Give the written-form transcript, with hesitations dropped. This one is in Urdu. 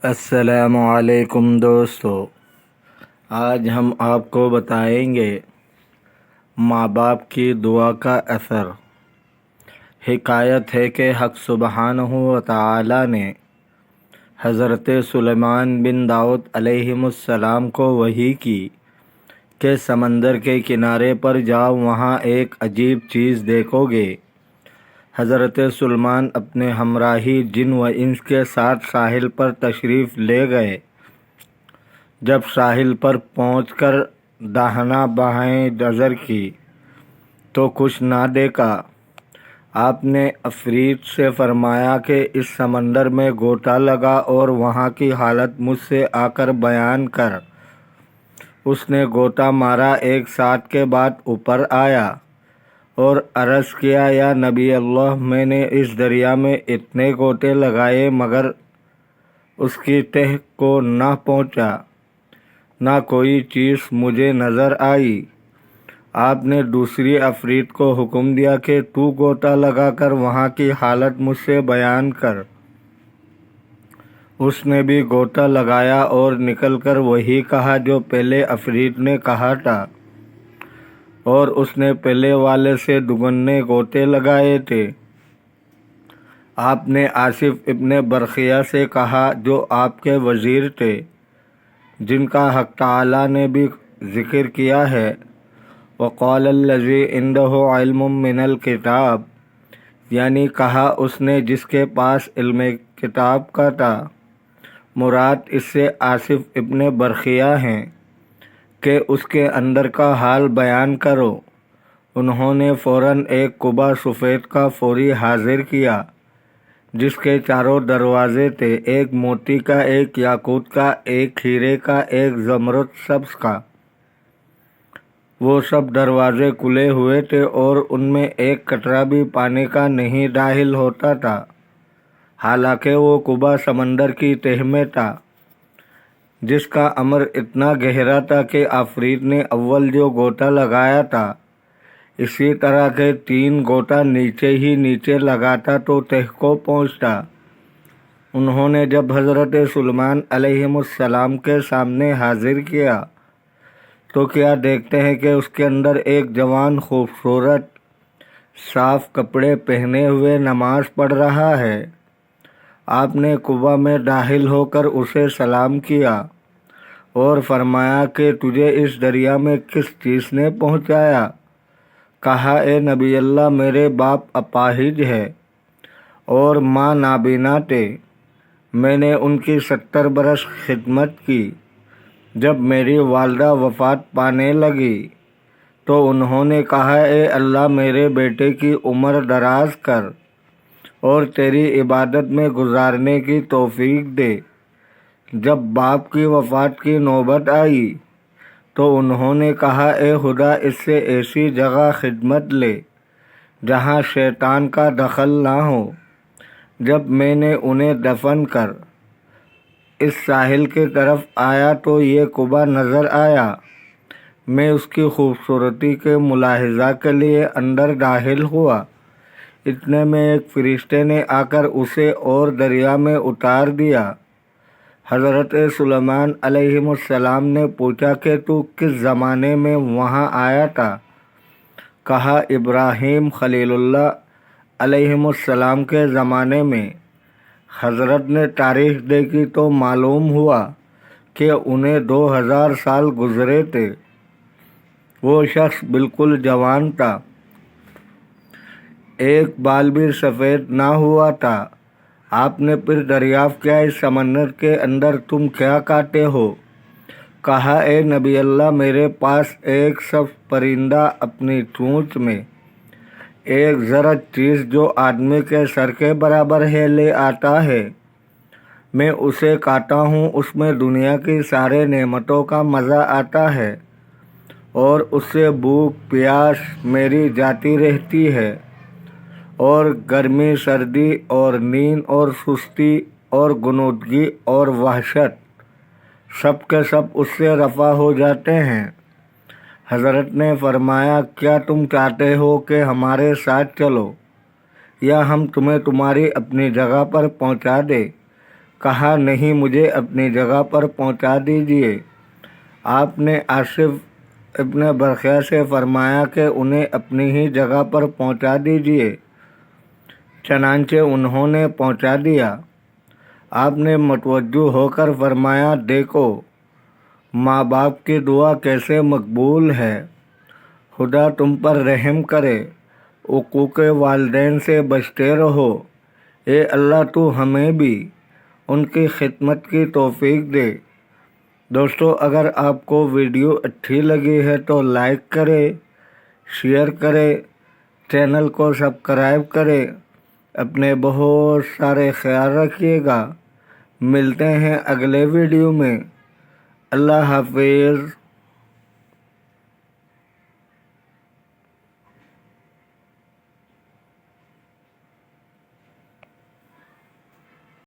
السلام علیکم دوستو، آج ہم آپ کو بتائیں گے ماں باپ کی دعا کا اثر۔ حکایت ہے کہ حق سبحانہ و تعالی نے حضرت سلیمان بن داؤد علیہ السلام کو وحی کی کہ سمندر کے کنارے پر جاؤ، وہاں ایک عجیب چیز دیکھو گے۔ حضرت سلیمان اپنے ہمراہی جن و انس کے ساتھ ساحل پر تشریف لے گئے۔ جب ساحل پر پہنچ کر داہنا بائیں نظر کی تو کچھ نہ دیکھا۔ آپ نے عفریت سے فرمایا کہ اس سمندر میں غوطہ لگا اور وہاں کی حالت مجھ سے آ کر بیان کر۔ اس نے غوطہ مارا، ایک ساتھ کے بعد اوپر آیا اور عرض کیا، یا نبی اللہ، میں نے اس دریا میں اتنے غوطے لگائے مگر اس کی تہ کو نہ پہنچا، نہ کوئی چیز مجھے نظر آئی۔ آپ نے دوسری عفریت کو حکم دیا کہ تو غوطہ لگا کر وہاں کی حالت مجھ سے بیان کر۔ اس نے بھی غوطہ لگایا اور نکل کر وہی کہا جو پہلے عفریت نے کہا تھا، اور اس نے پہلے والے سے دگنے غوطے لگائے تھے۔ آپ نے آصف ابن برقیہ سے کہا، جو آپ کے وزیر تھے، جن کا حق تعالی نے بھی ذکر کیا ہے، وقال الذی عندہ علم من الکتاب، یعنی کہا اس نے جس کے پاس علم کتاب کا تھا۔ مراد اس سے آصف ابن برقیہ ہیں کہ اس کے اندر کا حال بیان کرو۔ انہوں نے فوراً ایک قبا سفید کا فوری حاضر کیا جس کے چاروں دروازے تھے، ایک موتی کا، ایک یاقوت کا، ایک ہیرے کا، ایک زمرد سبز کا۔ وہ سب دروازے کھلے ہوئے تھے اور ان میں ایک قطرہ بھی پانی کا نہیں داخل ہوتا تھا، حالانکہ وہ قبا سمندر کی تہ میں تھا، جس کا امر اتنا گہرا تھا کہ عفریت نے اول جو غوطہ لگایا تھا، اسی طرح کے 3 غوطہ نیچے ہی نیچے لگاتا تو تہ کو پہنچتا۔ انہوں نے جب حضرت سلیمان علیہ السلام کے سامنے حاضر کیا تو کیا دیکھتے ہیں کہ اس کے اندر ایک جوان خوبصورت صاف کپڑے پہنے ہوئے نماز پڑھ رہا ہے۔ آپ نے قبا میں داخل ہو کر اسے سلام کیا اور فرمایا کہ تجھے اس دریا میں کس چیز نے پہنچایا؟ کہا، اے نبی اللہ، میرے باپ اپاہج ہے اور ماں نابینا تھے۔ میں نے ان کی 70 برس خدمت کی۔ جب میری والدہ وفات پانے لگی تو انہوں نے کہا، اے اللہ، میرے بیٹے کی عمر دراز کر اور تیری عبادت میں گزارنے کی توفیق دے۔ جب باپ کی وفات کی نوبت آئی تو انہوں نے کہا، اے خدا، اس سے ایسی جگہ خدمت لے جہاں شیطان کا دخل نہ ہو۔ جب میں نے انہیں دفن کر اس ساحل کی طرف آیا تو یہ قبا نظر آیا۔ میں اس کی خوبصورتی کے ملاحظہ کے لیے اندر داخل ہوا۔ اتنے میں ایک فرشتے نے آ کر اسے اور دریا میں اتار دیا۔ حضرت سلیمان علیہ السلام نے پوچھا کہ تو کس زمانے میں وہاں آیا تھا؟ کہا، ابراہیم خلیل اللہ علیہ السلام کے زمانے میں۔ حضرت نے تاریخ دیکھی تو معلوم ہوا کہ انہیں 2000 سال گزرے تھے۔ وہ شخص بالکل جوان تھا، ایک بال بھی سفید نہ ہوا تھا۔ آپ نے پھر دریافت کیا، اس سمندر کے اندر تم کیا کھاتے ہو؟ کہا، اے نبی اللہ، میرے پاس ایک سبز پرندہ اپنی چونچ میں ایک زرد چیز جو آدمی کے سر کے برابر ہے لے آتا ہے۔ میں اسے کھاتا ہوں، اس میں دنیا کی سارے نعمتوں کا مزہ آتا ہے اور اس سے بھوک پیاس میری جاتی رہتی ہے، اور گرمی سردی اور نیند اور سستی اور غنودگی اور وحشت سب کے سب اس سے رفع ہو جاتے ہیں۔ حضرت نے فرمایا، کیا تم چاہتے ہو کہ ہمارے ساتھ چلو یا ہم تمہیں تمہاری اپنی جگہ پر پہنچا دیں؟ کہا نہیں مجھے اپنی جگہ پر پہنچا دیجیے۔ آپ نے آصف ابن برقیہ سے فرمایا کہ انہیں اپنی ہی جگہ پر پہنچا دیجیے۔ چنانچہ انہوں نے پہنچا دیا۔ آپ نے متوجہ ہو کر فرمایا دیکھو ماں باپ کی دعا کیسے مقبول ہے، خدا تم پر رحم کرے، حقوق والدین سے بچتے رہو، اے اللہ تو ہمیں بھی ان کی خدمت کی توفیق دے۔ دوستو اگر آپ کو ویڈیو اچھی لگی ہے تو لائک کرے، شیئر کرے، چینل کو سبسکرائب کرے، اپنے بہت سارے خیال رکھیے گا۔ ملتے ہیں اگلے ویڈیو میں۔ اللہ حافظ۔